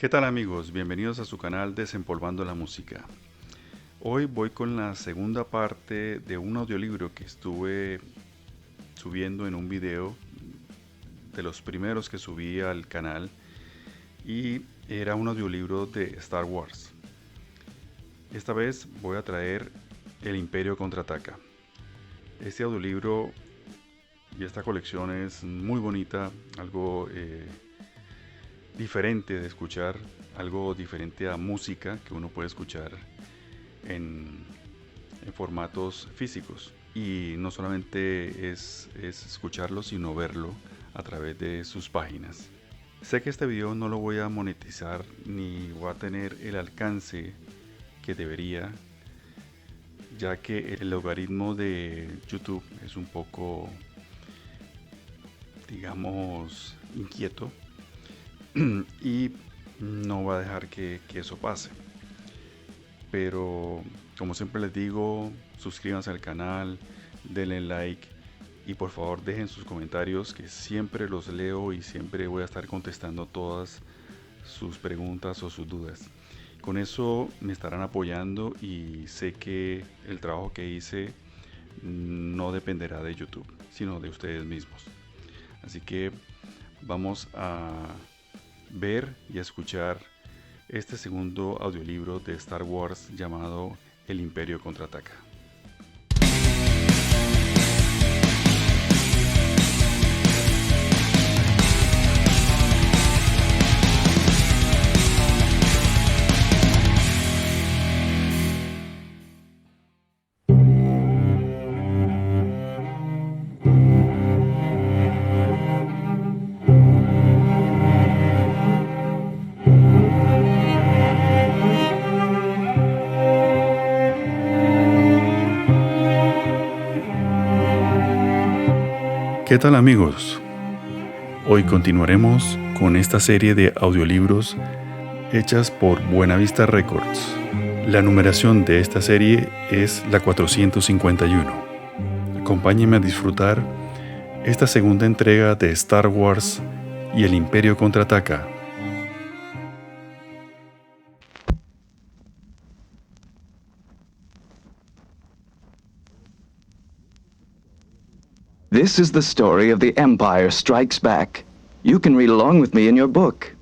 ¿Qué tal amigos? Bienvenidos a su canal Desempolvando la Música. Hoy voy con la segunda parte de un audiolibro que estuve subiendo en un video de los primeros que subí al canal, y era un audiolibro de Star Wars. Esta vez voy a traer El Imperio contra ataca. Este audiolibro y esta colección es muy bonita, algo diferente de escuchar, algo diferente a música que uno puede escuchar en formatos físicos, y no solamente es escucharlo, sino verlo a través de sus páginas. Sé que este video no lo voy a monetizar ni voy a tener el alcance que debería, ya que el algoritmo de YouTube es un poco, digamos, inquieto y no va a dejar que eso pase. Pero como siempre les digo, suscríbanse al canal, denle like y por favor dejen sus comentarios, que siempre los leo y siempre voy a estar contestando todas sus preguntas o sus dudas. Con eso me estarán apoyando y sé que el trabajo que hice no dependerá de YouTube, sino de ustedes mismos. Así que vamos a ver y a escuchar este segundo audiolibro de Star Wars llamado El Imperio contraataca. ¿Qué tal amigos? Hoy continuaremos con esta serie de audiolibros hechas por Buena Vista Records. La numeración de esta serie es la 451. Acompáñenme a disfrutar esta segunda entrega de Star Wars y El Imperio contraataca. This is the story of the Empire Strikes Back. You can read along with me in your book.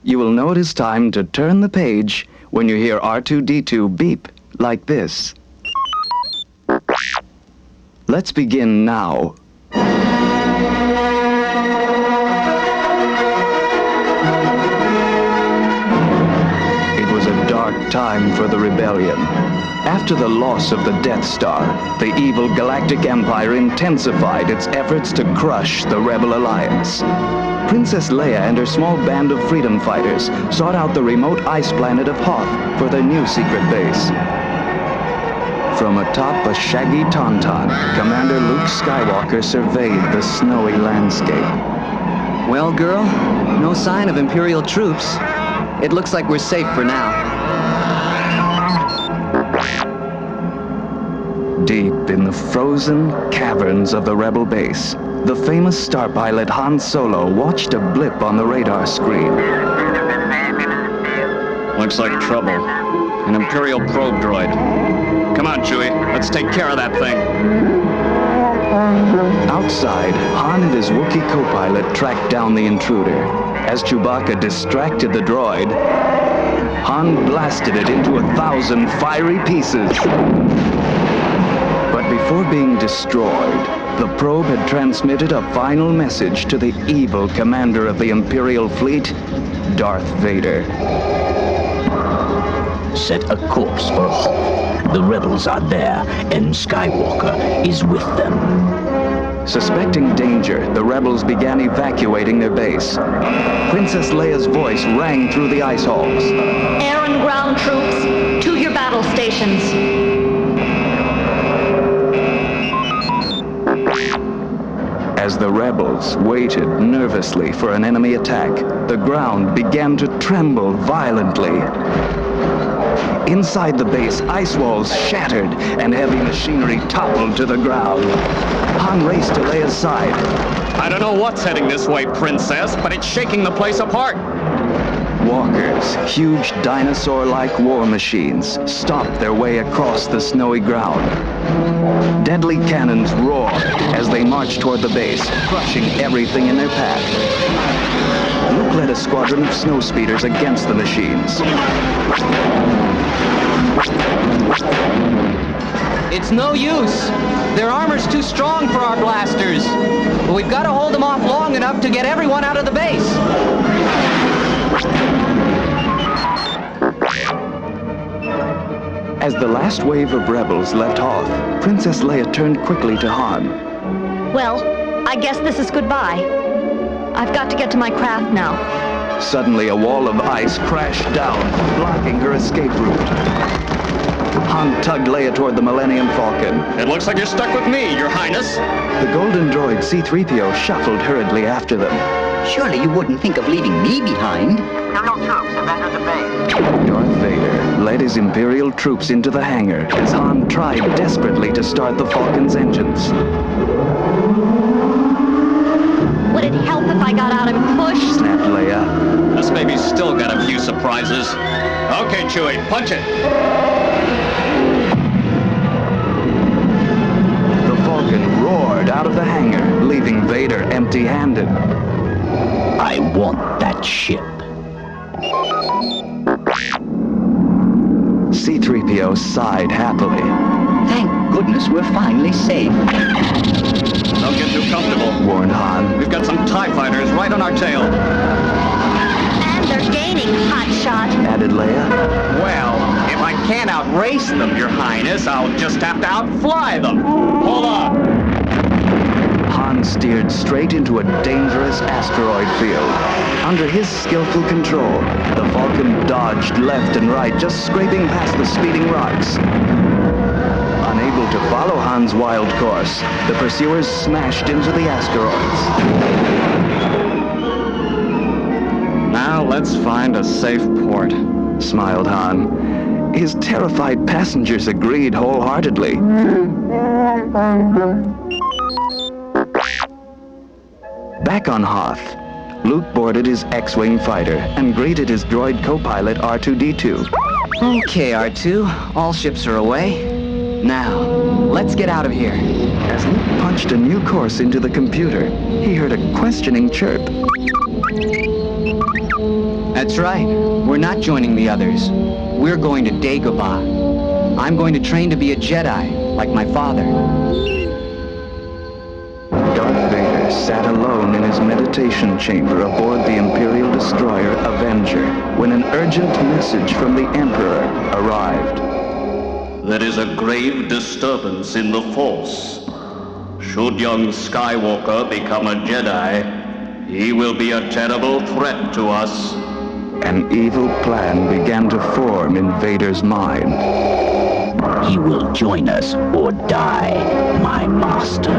You will know it is time to turn the page when you hear R2-D2 beep like this. Let's begin now. It was a dark time for the rebellion. After the loss of the Death Star, the evil Galactic Empire intensified its efforts to crush the Rebel Alliance. Princess Leia and her small band of freedom fighters sought out the remote ice planet of Hoth for their new secret base. From atop a shaggy tauntaun, Commander Luke Skywalker surveyed the snowy landscape. Well, girl, no sign of Imperial troops. It looks like we're safe for now. Deep in the frozen caverns of the Rebel base, the famous star pilot Han Solo watched a blip on the radar screen. Looks like trouble. An Imperial probe droid. Come on, Chewie. Let's take care of that thing. Outside, Han and his Wookiee co-pilot tracked down the intruder. As Chewbacca distracted the droid, Han blasted it into 1,000 fiery pieces. But before being destroyed, the probe had transmitted a final message to the evil commander of the Imperial fleet, Darth Vader. Set a course for Hoth. The rebels are there, and Skywalker is with them. Suspecting danger, the rebels began evacuating their base. Princess Leia's voice rang through the ice halls. Air and ground troops, to your battle stations. As the rebels waited nervously for an enemy attack, the ground began to tremble violently. Inside the base, ice walls shattered and heavy machinery toppled to the ground. Han raced to Leia's side. I don't know what's heading this way, Princess, but it's shaking the place apart. Walker Six huge dinosaur-like war machines stomp their way across the snowy ground. Deadly cannons roar as they march toward the base, crushing everything in their path. Luke led a squadron of snowspeeders against the machines. It's no use. Their armor's too strong for our blasters. But we've got to hold them off long enough to get everyone out of the base. As the last wave of rebels left Hoth, Princess Leia turned quickly to Han. Well, I guess this is goodbye. I've got to get to my craft now. Suddenly, a wall of ice crashed down, blocking her escape route. Han tugged Leia toward the Millennium Falcon. It looks like you're stuck with me, Your Highness. The golden droid C-3PO shuffled hurriedly after them. Surely you wouldn't think of leaving me behind. Imperial troops have entered the base. Darth Vader led his Imperial troops into the hangar as Han tried desperately to start the Falcon's engines. Would it help if I got out and pushed? Snapped Leia. This baby's still got a few surprises. Okay, Chewie, punch it. The Falcon roared out of the hangar, leaving Vader empty-handed. I want that ship. C-3PO sighed happily. Thank goodness we're finally safe. Don't get too comfortable, Warned Han. We've got some TIE fighters right on our tail. And they're gaining, hotshot. Added Leia. Well, if I can't outrace them, Your Highness, I'll just have to outfly them. Hold on. Han steered straight into a dangerous asteroid field. Under his skillful control, the Falcon dodged left and right, just scraping past the speeding rocks. Unable to follow Han's wild course, the pursuers smashed into the asteroids. Now let's find a safe port. Smiled Han. His terrified passengers agreed wholeheartedly. Back on Hoth, Luke boarded his X-Wing fighter and greeted his droid co-pilot R2-D2. Okay, R2. All ships are away. Now, let's get out of here. As Luke punched a new course into the computer, he heard a questioning chirp. That's right. We're not joining the others. We're going to Dagobah. I'm going to train to be a Jedi, like my father. Darth Vader sat alone in his meditation chamber aboard the Imperial destroyer Avenger when an urgent message from the Emperor arrived. There is a grave disturbance in the Force. Should young Skywalker become a Jedi, he will be a terrible threat to us. An evil plan began to form in Vader's mind. He will join us or die, my master.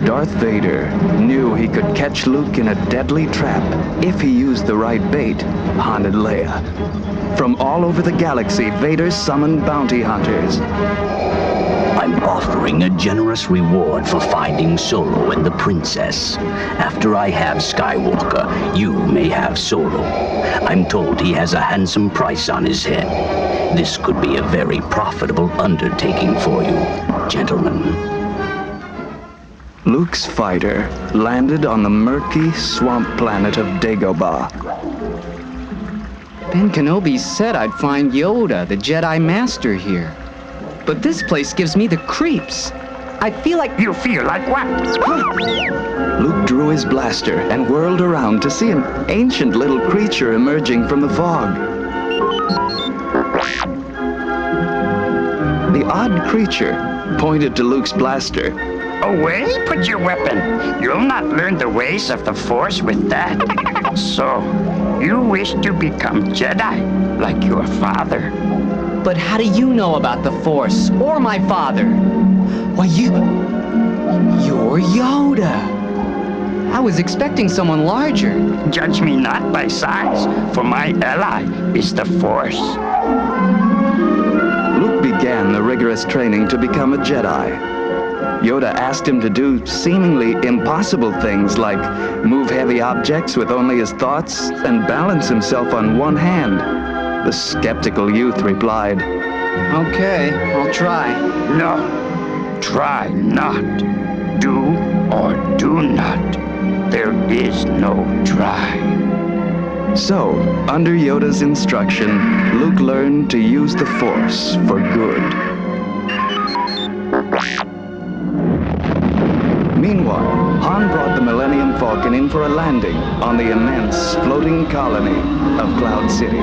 Darth Vader knew he could catch Luke in a deadly trap if he used the right bait, Han and Leia. From all over the galaxy, Vader summoned bounty hunters. I'm offering a generous reward for finding Solo and the princess. After I have Skywalker, you may have Solo. I'm told he has a handsome price on his head. This could be a very profitable undertaking for you, gentlemen. Luke's fighter landed on the murky swamp planet of Dagobah. Ben Kenobi said I'd find Yoda, the Jedi Master, here. But this place gives me the creeps. I feel like... You feel like what? Luke drew his blaster and whirled around to see an ancient little creature emerging from the fog. The odd creature pointed to Luke's blaster. Away, put your weapon. You'll not learn the ways of the Force with that. So, you wish to become Jedi, like your father. But how do you know about the Force, or my father? Why, you're Yoda. I was expecting someone larger. Judge me not by size, for my ally is the Force. Luke began the rigorous training to become a Jedi. Yoda asked him to do seemingly impossible things like move heavy objects with only his thoughts and balance himself on one hand. The skeptical youth replied, Okay, I'll try. No, try not. Do or do not. There is no try. So, under Yoda's instruction, Luke learned to use the Force for good. Meanwhile, Han brought the Millennium Falcon in for a landing on the immense floating colony of Cloud City.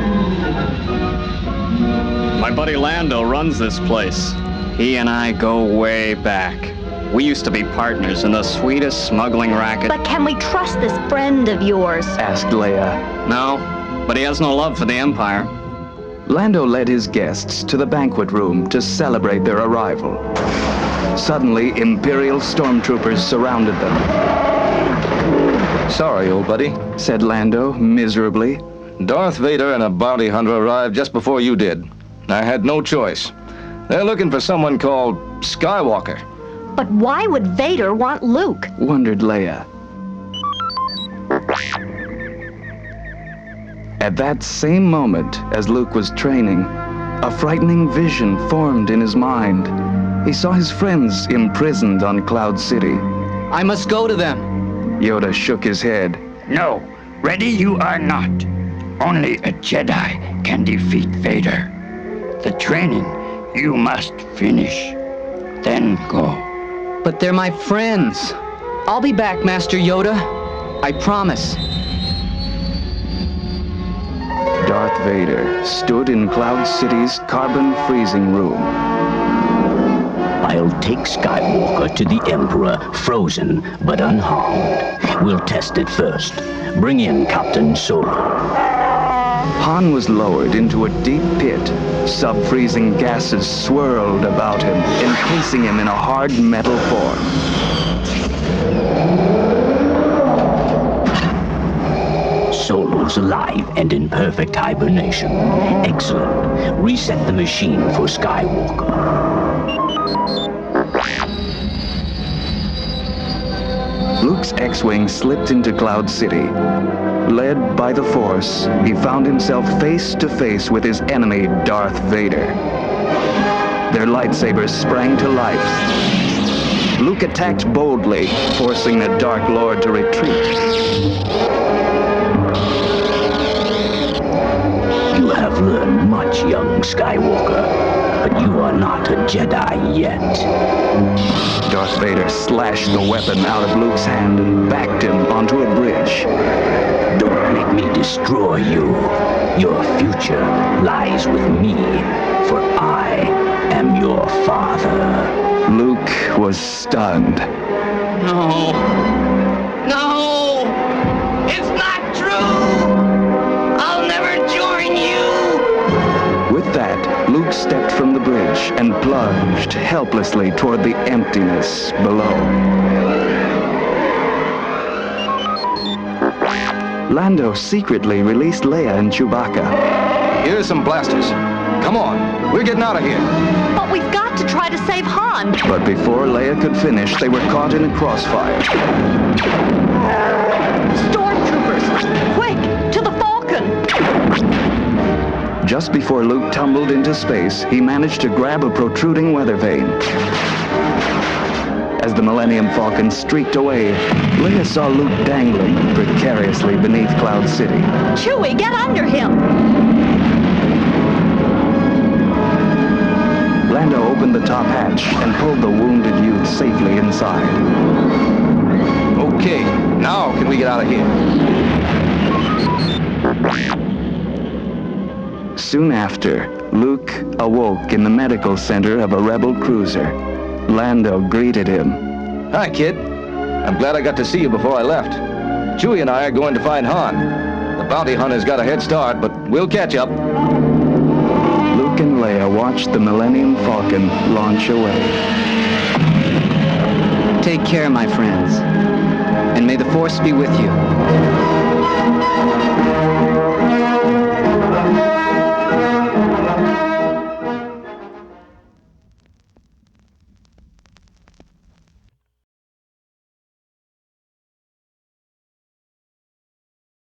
My buddy Lando runs this place. He and I go way back. We used to be partners in the sweetest smuggling racket. But can we trust this friend of yours? Asked Leia. No, but he has no love for the Empire. Lando led his guests to the banquet room to celebrate their arrival. Suddenly, Imperial stormtroopers surrounded them. Sorry, old buddy, said Lando miserably. Darth Vader and a bounty hunter arrived just before you did. I had no choice. They're looking for someone called Skywalker. But why would Vader want Luke? Wondered Leia. At that same moment, as Luke was training, a frightening vision formed in his mind. He saw his friends imprisoned on Cloud City. I must go to them. Yoda shook his head. No, ready you are not. Only a Jedi can defeat Vader. The training you must finish, then go. But they're my friends. I'll be back, Master Yoda. I promise. Darth Vader stood in Cloud City's carbon freezing room. I'll take Skywalker to the Emperor, frozen but unharmed. We'll test it first. Bring in Captain Solo. Han was lowered into a deep pit. Sub-freezing gases swirled about him, encasing him in a hard metal form. Solo's alive and in perfect hibernation. Excellent. Reset the machine for Skywalker. Luke's X-Wing slipped into Cloud City. Led by the Force, he found himself face to face with his enemy, Darth Vader. Their lightsabers sprang to life. Luke attacked boldly, forcing the Dark Lord to retreat. You have learned much, young Skywalker, but you are not a Jedi yet. Darth Vader slashed the weapon out of Luke's hand and backed him onto a bridge. Don't make me destroy you. Your future lies with me, for I am your father. Luke was stunned. No. No! It's not true! I'll never join you! With that, Luke stepped from the bridge and plunged helplessly toward the emptiness below. Lando secretly released Leia and Chewbacca. Here's some blasters. Come on, we're getting out of here. But we've got to try to save Han. But before Leia could finish, they were caught in a crossfire. Stormtroopers! Quick! To the Falcon! Just before Luke tumbled into space, he managed to grab a protruding weather vane. As the Millennium Falcon streaked away, Leia saw Luke dangling precariously beneath Cloud City. Chewie, get under him! Lando opened the top hatch and pulled the wounded youth safely inside. Okay, now can we get out of here? Soon after, Luke awoke in the medical center of a rebel cruiser. Lando greeted him. Hi, kid. I'm glad I got to see you before I left. Chewie and I are going to find Han. The bounty hunter's got a head start, but we'll catch up. Luke and Leia watched the Millennium Falcon launch away. Take care, my friends. and may the Force be with you.